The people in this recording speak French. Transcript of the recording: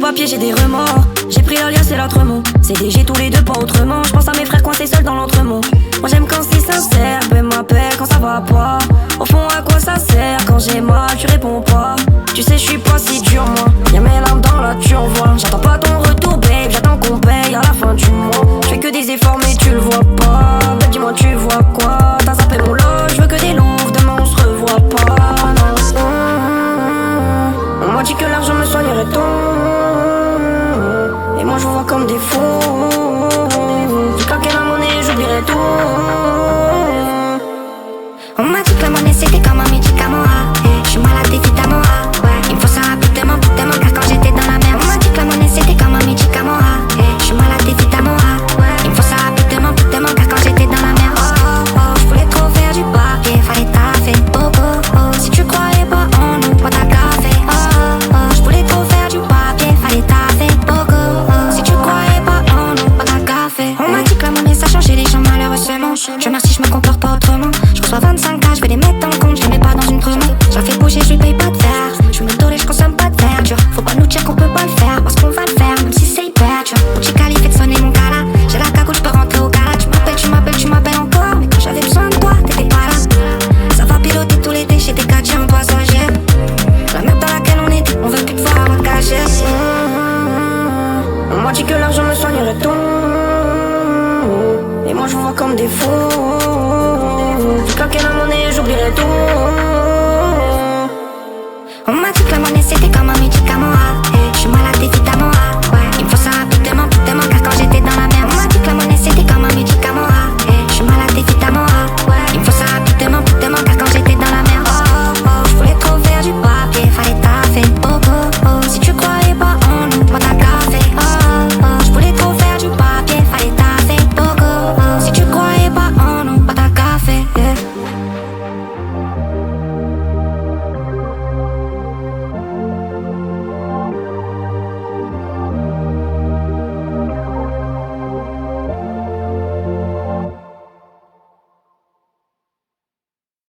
papier, j'ai des remords. J'ai pris l'alias et l'autrement. CDG tous les deux, pas autrement. Je pense à mes frères coincés seuls dans l'entremont. Moi j'aime quand c'est sincère, ben m'appelle quand ça va pas. Au fond à quoi ça sert, quand j'ai mal tu réponds pas. Tu sais je suis pas si dur moi, y'a mes larmes dans la turvoie. J'attends pas ton retour babe, j'attends qu'on paye à la fin du mois. Je fais que des efforts mais tu le vois pas. Ben dis-moi tu vois quoi, t'as zappé mon loge, je veux que des loups, demain on se revoit pas. Non. On m'a dit que l'argent me soignerait tout. Et moi je vous vois comme des fous. Tu claquais la monnaie, j'oublierai tout. On m'a dit que la monnaie c'était comme un médicament. Je suis malade évidemment. Il me faut ça rapidement, car quand j'étais dans la merde. On m'a dit que la monnaie c'était comme un médicament. Je suis malade évidemment. Il me faut ça rapidement, car quand j'étais dans la merde. Je voulais trop faire du papier, fallait taffer. Si tu croyais pas en nous, pas ta café. Je voulais trop faire du papier, fallait taffer. Si tu croyais pas en nous, pas ta café. On m'a dit que la monnaie ça changeait les gens malheureusement. Je remercie, je me comporte pas autrement. Je reçois 25K, je vais les mettre dans le compte, je les mets pas dans une promo. Je la fais bouger, je lui paye pas de verre. Je suis méthodé, je consomme pas de verdure. Faut pas nous dire qu'on peut pas le faire, parce qu'on va le faire, même si c'est hyper dur. Mon petit cali fait de sonner mon gala. J'ai la cagoule, je peux rentrer au gala. Tu m'appelles encore, mais quand j'avais besoin de toi, t'étais pas là. Ça va piloter tout l'été, chez des caddies en passager. La merde dans laquelle on était, on veut plus te voir à cacher. On m'a dit que l'argent me soignerait tout. Et moi je vous vois comme des fous. Tu claquais la monnaie, j'oublierai tout.